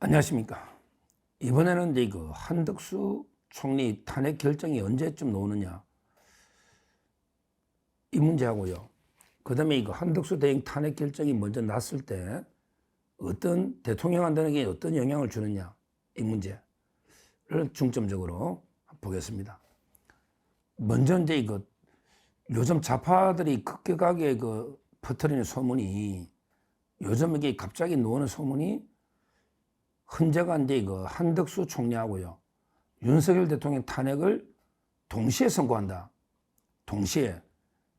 안녕하십니까. 이번에는 이제 그 한덕수 총리 탄핵 결정이 언제쯤 나오느냐 이 문제하고요. 그 다음에 이거 한덕수 대행 탄핵 결정이 먼저 났을 때 어떤 대통령한테는 어떤 영향을 주느냐 이 문제를 중점적으로 보겠습니다. 먼저 이제 이거 요즘 좌파들이 급격하게 퍼뜨리는 소문이 요즘 이게 갑자기 나오는 소문이 헌재가 이제 한덕수 총리하고요 윤석열 대통령 탄핵을 동시에 선고한다. 동시에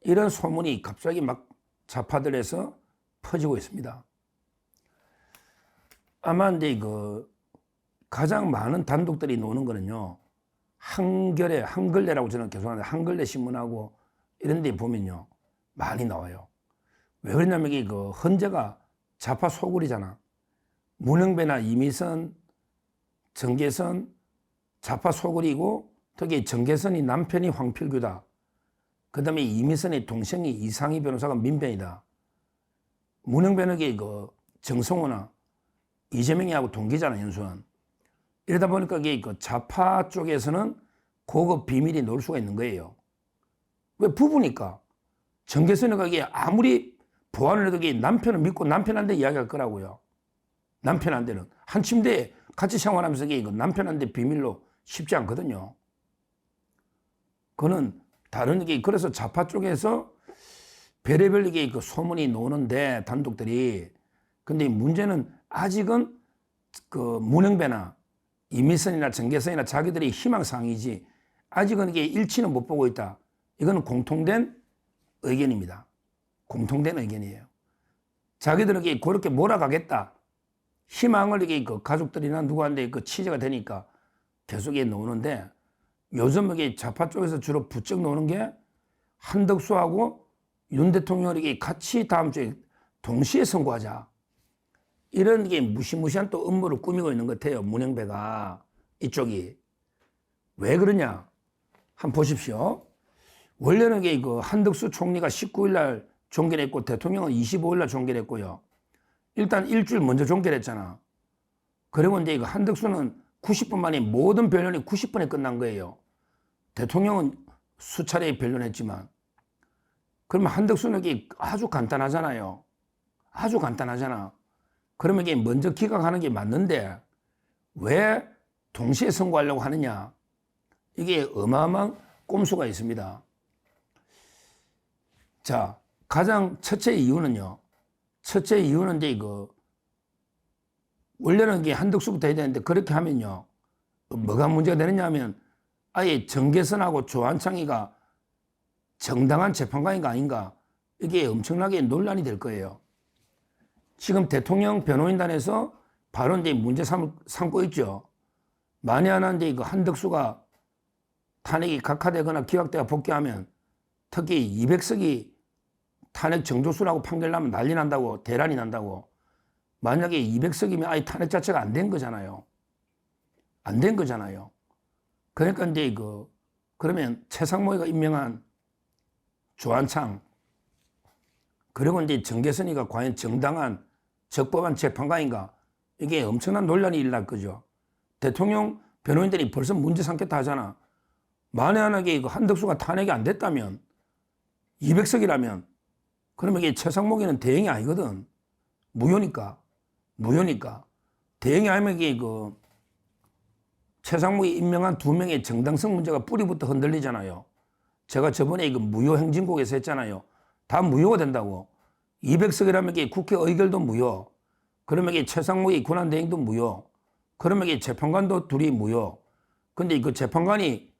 이런 소문이 갑자기 막 좌파들에서 퍼지고 있습니다. 아마 이제 가장 많은 단독들이 나오는 거는요 한글레라고 저는 계속 하는데 한글레 신문하고 이런 데 보면요 많이 나와요. 왜 그러냐면 이게 헌재가 좌파 소굴이잖아. 문흥배나 이미선, 정계선 좌파 소굴이고 특히 정계선이 남편이 황필규다. 그 다음에 이미선의 동생이 이상희 변호사가 민변이다. 문흥배는 정성호나 이재명이하고 동기잖아, 연수원. 이러다 보니까 이게 좌파 쪽에서는 고급 비밀이 나올 수가 있는 거예요. 왜 부부니까. 정계선이가 이게 아무리 보완을 해도 이게 남편을 믿고 남편한테 이야기할 거라고요. 남편한테는 한 침대에 같이 생활하면서 이게 남편한테 비밀로 쉽지 않거든요. 그거는 다른 게 그래서 좌파 쪽에서 별의별 이게 소문이 나오는데 단독들이 근데 문제는 아직은 문흥배나 이미선이나 정계선이나 자기들이 희망사항이지 아직은 이게 일치는 못 보고 있다. 이거는 공통된 의견입니다. 공통된 의견이에요. 자기들은 그렇게 몰아가겠다. 희망을 이게 가족들이나 누구한테 취재가 되니까 계속 나오는데 요즘 이게 좌파 쪽에서 주로 부쩍 나오는 게 한덕수하고 윤 대통령이 같이 다음 주에 동시에 선고하자. 이런 게 무시무시한 또 음모를 꾸미고 있는 것 같아요. 문흥배가 이쪽이. 왜 그러냐? 한번 보십시오. 원래는 이게 한덕수 총리가 19일 날 종결했고 대통령은 25일 날 종결했고요. 일단 일주일 먼저 종결했잖아. 그리고 이제 한덕수는 90분 만에 모든 변론이 90분에 끝난 거예요. 대통령은 수차례 변론했지만. 그러면 한덕수는 이게 아주 간단하잖아요. 아주 간단하잖아. 그러면 이게 먼저 기각하는 게 맞는데 왜 동시에 선고하려고 하느냐. 이게 어마어마한 꼼수가 있습니다. 자, 가장 첫째 이유는요. 첫째 이유는 이제 원래는 이게 한덕수부터 해야 되는데 그렇게 하면요. 뭐가 문제가 되느냐 하면 아예 정계선하고 조한창이가 정당한 재판관인가 아닌가 이게 엄청나게 논란이 될 거예요. 지금 대통령 변호인단에서 바로 이제 문제 삼고 있죠. 만에 하나 이제 한덕수가 탄핵이 각하되거나 기각되어 복귀하면 특히 200석이 탄핵 정조수라고 판결 나면 난리 난다고 대란이 난다고. 만약에 200석이면 아예 탄핵 자체가 안 된 거잖아요. 안 된 거잖아요. 그러니까 이제 그러면 최상목이가 임명한 조한창 그리고 이제 정계선이가 과연 정당한 적법한 재판관인가 이게 엄청난 논란이 일어날 거죠. 대통령 변호인들이 벌써 문제 삼겠다 하잖아. 만에 하나게 한덕수가 탄핵이 안 됐다면 200석이라면 그러면 이게 최상목이는 대행이 아니거든. 무효니까. 대행이 아니면 이게 최상목이 임명한 2명의 정당성 문제가 뿌리부터 흔들리잖아요. 제가 저번에 무효 행진곡에서 했잖아요. 다 무효가 된다고. 200석이라면 이게 국회 의결도 무효. 그러면 이게 최상목이 권한대행도 무효. 그러면 이게 재판관도 둘이 무효. 근데 재판관이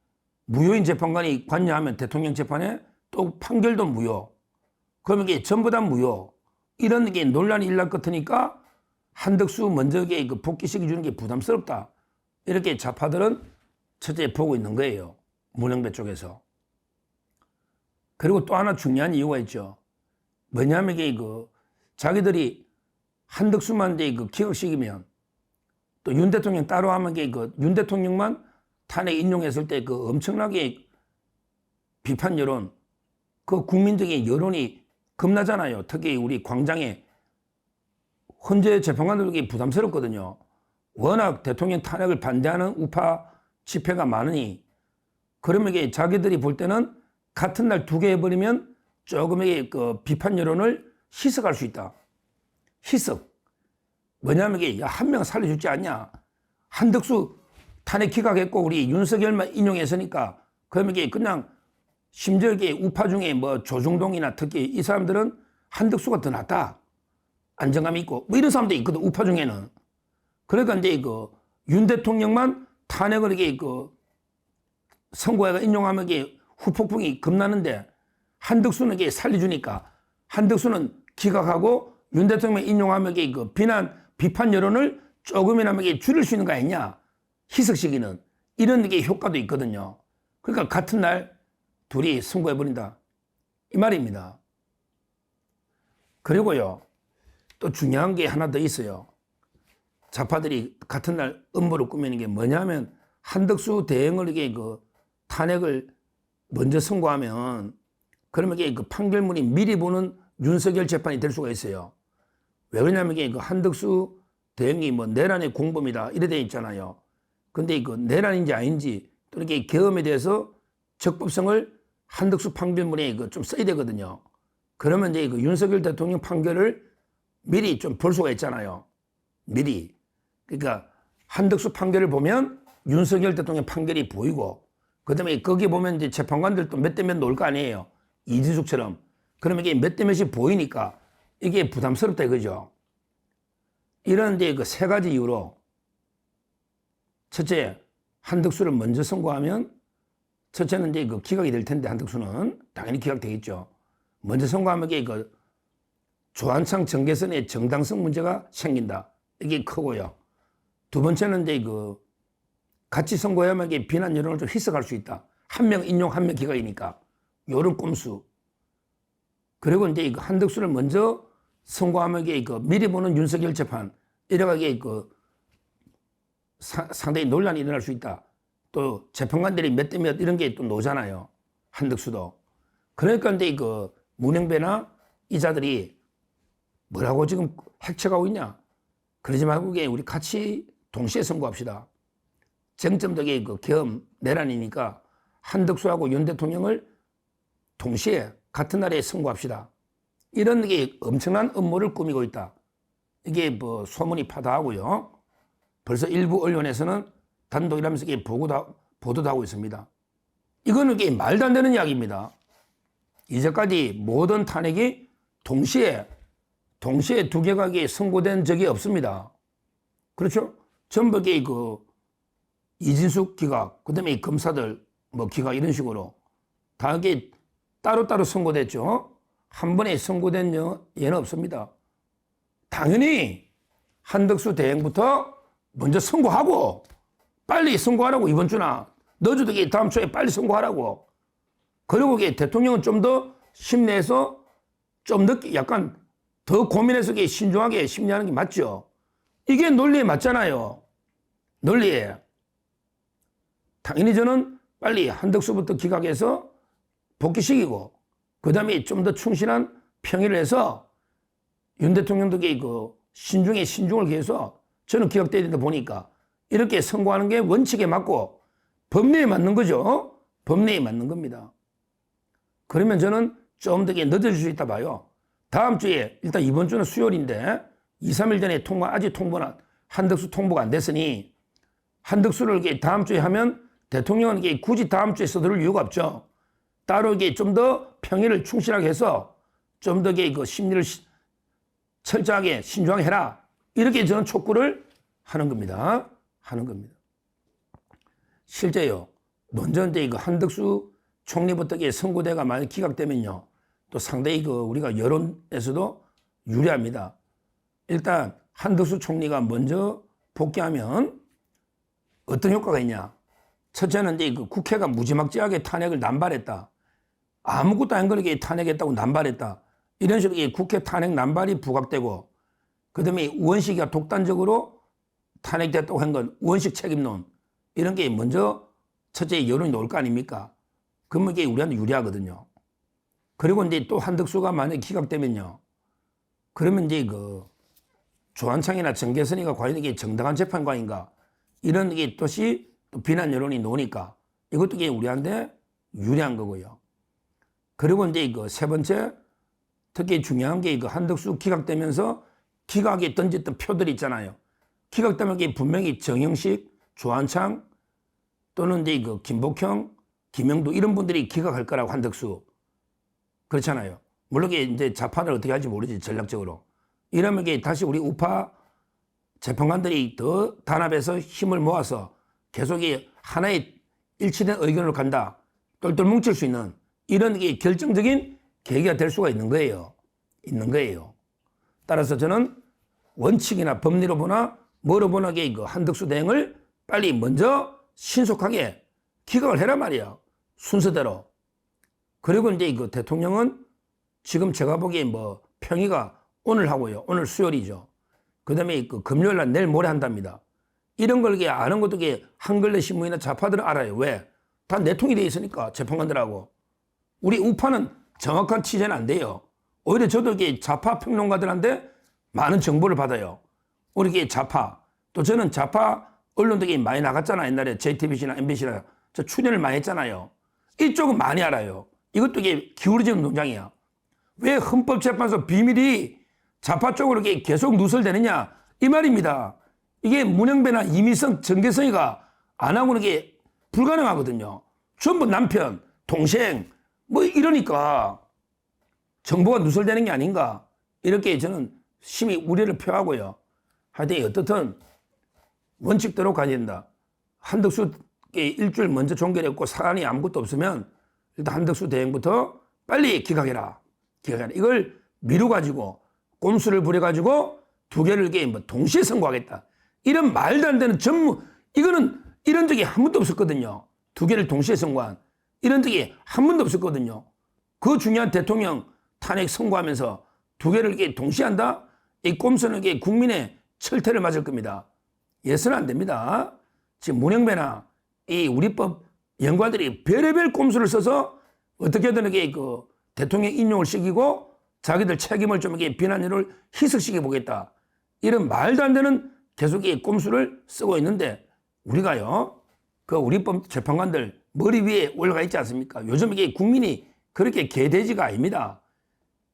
무효인 재판관이 관여하면 대통령 재판에 또 판결도 무효. 그러면 이게 전부 다 무효. 이런 게 논란이 일날 것 같으니까 한덕수 먼저 복귀시켜 주는 게 부담스럽다. 이렇게 좌파들은 첫째 보고 있는 거예요. 문흥배 쪽에서. 그리고 또 하나 중요한 이유가 있죠. 뭐냐면 이게 자기들이 한덕수만 기각시키면 또 윤 대통령 따로 하면 윤 대통령만 탄핵 인용했을 때 엄청나게 비판 여론, 국민적인 여론이 겁나잖아요. 특히 우리 광장에 헌재 재판관들에게 부담스럽거든요. 워낙 대통령 탄핵을 반대하는 우파 집회가 많으니 그러면 이게 자기들이 볼 때는 같은 날 두 개 해버리면 조금의 그 비판 여론을 희석할 수 있다. 희석. 뭐냐면 이게 한 명 살려주지 않냐. 한덕수 탄핵 기각했고 우리 윤석열만 인용했으니까 그러면 이게 그냥 심지어 이게 우파 중에 뭐 조중동이나 특히 이 사람들은 한덕수가 더 낫다. 안정감이 있고 뭐 이런 사람도 있거든. 우파 중에는. 그러니까 이제 그 윤 대통령만 탄핵을 이게 그 선거회가 인용하면 이게 후폭풍이 겁나는데 한덕수는 이게 살려주니까 한덕수는 기각하고 윤 대통령 인용하면 이게 그 비판 여론을 조금이나마 이게 줄일 수 있는 거 아니냐. 희석시키는 이런 게 효과도 있거든요. 그러니까 같은 날 둘이 선거해버린다. 이 말입니다. 그리고요, 또 중요한 게 하나 더 있어요. 좌파들이 같은 날 음모를 꾸미는 게 뭐냐면 한덕수 대행을 이게 그 탄핵을 먼저 선고하면 그러면 이게 그 판결문이 미리 보는 윤석열 재판이 될 수가 있어요. 왜 그러냐면 이게 그 한덕수 대행이 뭐 내란의 공범이다 이래 돼 있잖아요. 근데 그 내란인지 아닌지 또 이렇게 계엄에 대해서 적법성을 한덕수 판결문에 그 좀 써야 되거든요. 그러면 이제 그 윤석열 대통령 판결을 미리 좀 볼 수가 있잖아요. 미리. 그러니까 한덕수 판결을 보면 윤석열 대통령 판결이 보이고 그다음에 거기 보면 이제 재판관들도 몇 대 몇 놓을 거 아니에요. 이진숙처럼. 그러면 이게 몇 대 몇이 보이니까 이게 부담스럽다 이거죠. 이런 이제 그 세 가지 이유로 첫째, 한덕수를 먼저 선고하면 첫째는 이제 그 기각이 될 텐데 한덕수는 당연히 기각되겠죠. 먼저 선고하면 이게 그 조한창 정계선의 정당성 문제가 생긴다. 이게 크고요. 두 번째는 이제 그 같이 선고해야만 이게 비난 여론을 좀 희석할 수 있다. 한 명 인용, 한 명 기각이니까. 요런 꼼수. 그리고 이제 그 한덕수를 먼저 선고하면 이게 그 미리 보는 윤석열 재판. 이래가게 그 상당히 논란이 일어날 수 있다. 또 재판관들이 몇 대 몇 이런 게 또 노잖아요. 한덕수도. 그러니까 이제 그 문영배나 이자들이 뭐라고 지금 핵쳐가고 있냐. 그러지 말고 우리 같이 동시에 선고합시다. 쟁점적인 그 계엄 내란이니까 한덕수하고 윤 대통령을 동시에 같은 날에 선고합시다. 이런 게 엄청난 음모를 꾸미고 있다. 이게 뭐 소문이 파다하고요. 벌써 일부 언론에서는 단독이라면서 이게 보도도 하고 있습니다. 이거는 이게 말도 안 되는 이야기입니다. 이제까지 모든 탄핵이 동시에 두 개가 선고된 적이 없습니다. 그렇죠? 전부 그 이진숙 기각, 그 다음에 검사들 뭐 기각 이런 식으로 다 이게 따로따로 선고됐죠. 한 번에 선고된 예는 없습니다. 당연히 한덕수 대행부터 먼저 선고하고 빨리 선고하라고 이번 주나 너희도 다음 주에 빨리 선고하라고. 그리고 대통령은 좀 더 심내에서 좀 늦게 약간 더 고민해서 신중하게 심리하는 게 맞죠. 이게 논리에 맞잖아요. 논리에. 당연히 저는 빨리 한덕수부터 기각해서 복귀시키고 그 다음에 좀 더 충실한 평의를 해서 윤 대통령도 그 신중을 기해서 저는 기각돼야 된다 보니까 이렇게 선고하는 게 원칙에 맞고 법리에 맞는 거죠. 법리에 맞는 겁니다. 그러면 저는 좀 더 늦어질 수 있다 봐요. 다음 주에 일단 이번 주는 수요일인데 2, 3일 전에 아직 통보는 한덕수 통보가 안 됐으니 한덕수를 다음 주에 하면 대통령은 굳이 다음 주에 써들 이유가 없죠. 따로 좀 더 평의를 충실하게 해서 좀 더 그 심리를 철저하게 신중하게 해라. 이렇게 저는 촉구를 하는 겁니다. 실제요. 먼저 이제 한덕수 총리부터 선고대가 많이 기각되면요. 또 상당히 우리가 여론에서도 유리합니다. 일단 한덕수 총리가 먼저 복귀하면 어떤 효과가 있냐. 첫째는 이제 국회가 무지막지하게 탄핵을 남발했다. 아무것도 안 걸리게 탄핵했다고 남발했다. 이런 식으로 국회 탄핵 남발이 부각되고 그다음에 우원식이가 독단적으로 탄핵됐다고 한 건 우원식 책임론 이런 게 먼저 첫째 여론이 나올 거 아닙니까? 그러면 이게 우리한테 유리하거든요. 그리고 이제 또 한덕수가 만약에 기각되면요. 그러면 이제 조한창이나 정계선이가 과연 이게 정당한 재판관인가 이런 게 뜻이 또 비난 여론이 나오니까 이것도 이게 우리한테 유리한 거고요. 그리고 이제 이거 세 번째 특히 중요한 게 이거 한덕수 기각되면서 기각에 던졌던 표들이 있잖아요. 기각되면 이게 분명히 정영식, 조한창 또는 이제 이거 김복형, 김영도 이런 분들이 기각할 거라고 한덕수 그렇잖아요. 물론 이제 자판을 어떻게 할지 모르지 전략적으로. 이러면 이게 다시 우리 우파 재판관들이 더 단합해서 힘을 모아서 계속 하나의 일치된 의견으로 간다. 똘똘 뭉칠 수 있는 이런 게 결정적인 계기가 될 수가 있는 거예요. 따라서 저는 원칙이나 법리로 보나 뭐로 보나 그 한덕수 대행을 빨리 먼저 신속하게 기각을 해라 말이야. 순서대로. 그리고 이제 그 대통령은 지금 제가 보기에 뭐 평의가 오늘 하고요. 오늘 수요일이죠. 그 다음에 그 금요일 날 내일 모레 한답니다. 이런 걸 아는 것도 한글레 신문이나 좌파들은 알아요. 왜? 다 내통이 돼 있으니까 재판관들하고. 우리 우파는 정확한 취재는 안 돼요. 오히려 저도 좌파 평론가들한테 많은 정보를 받아요. 우리 좌파. 또 저는 좌파 언론도 많이 나갔잖아. 옛날에 JTBC나 MBC나 저 출연을 많이 했잖아요. 이쪽은 많이 알아요. 이것도 기울어지는 농장이야. 왜 헌법재판소 비밀이 좌파 쪽으로 계속 누설되느냐 이 말입니다. 이게 문영배나 이미성, 정계성이가 안 하고는 불가능하거든요. 전부 남편, 동생 뭐 이러니까 정보가 누설되는 게 아닌가 이렇게 저는 심히 우려를 표하고요. 하여튼 어떻든 원칙대로 가야 된다. 한덕수 일주일 먼저 종결했고 사안이 아무것도 없으면 일단 한덕수 대행부터 빨리 기각해라. 이걸 미루가지고 꼼수를 부려가지고 두 개를 동시에 선고하겠다. 이런 말도 안 되는 이거는 이런 적이 한 번도 없었거든요. 두 개를 동시에 선고한 이런 적이 한 번도 없었거든요. 그 중요한 대통령 탄핵 선고하면서 두 개를 동시에 한다? 이 꼼수는 국민의 철퇴를 맞을 겁니다. 예서는 안 됩니다. 지금 문영배나 이 우리법 연구원들이 별의별 꼼수를 써서 어떻게든 그 대통령 인용을 시키고 자기들 책임을 좀 비난을 희석시켜 보겠다. 이런 말도 안 되는 계속 꼼수를 쓰고 있는데 우리가요, 그 우리법 재판관들 머리 위에 올라가 있지 않습니까? 요즘 국민이 그렇게 개돼지가 아닙니다.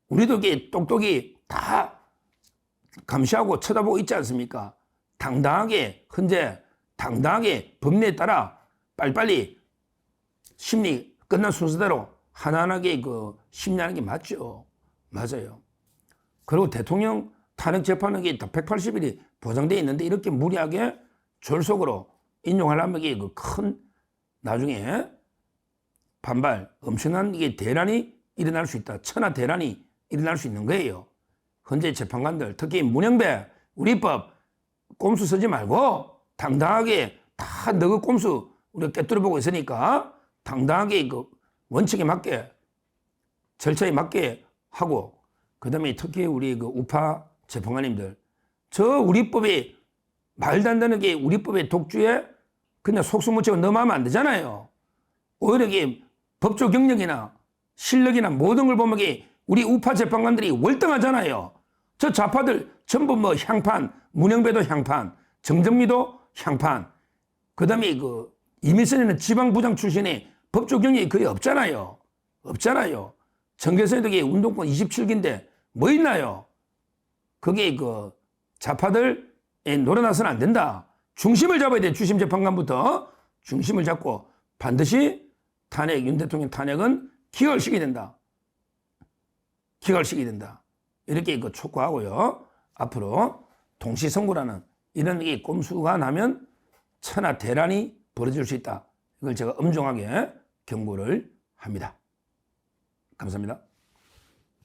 우리도 똑똑히 다 감시하고 쳐다보고 있지 않습니까? 당당하게 헌재, 당당하게 법리에 따라 빨리빨리 심리 끝난 순서대로 하나하나게 심리하는 게 맞죠. 맞아요. 그리고 대통령 탄핵 재판은 다 180일이 보장되어 있는데 이렇게 무리하게 졸속으로 인용하려면 큰 나중에 반발, 엄청난 대란이 일어날 수 있다. 천하 대란이 일어날 수 있는 거예요. 현재 재판관들, 특히 문영배, 우리법 꼼수 쓰지 말고 당당하게 다 너그 꼼수 우리가 꿰뚫어보고 있으니까 당당하게 원칙에 맞게 절차에 맞게 하고 그다음에 특히 우리 우파 재판관님들 저 우리법이 말도 안 되는 우리법의 독주에 그냥 속수무책으로 넘어가면 안 되잖아요. 오히려 법조 경력이나 실력이나 모든 걸 보면 우리 우파 재판관들이 월등하잖아요. 저 좌파들 전부 향판, 문영배도 향판, 정정미도 향판. 그다음에 이미선이는 지방부장 출신의 법조 경력이 거의 없잖아요. 정계선이도 운동권 27기인데 뭐 있나요? 그게 좌파들에 놀아나서는 안 된다. 중심을 잡아야 돼. 주심 재판관부터 중심을 잡고 반드시 윤 대통령 탄핵은 기각시켜야 된다. 이렇게 촉구하고요. 앞으로 동시선고라는 이런 꼼수가 나면 천하 대란이 벌어질 수 있다. 이걸 제가 엄중하게 경고를 합니다. 감사합니다.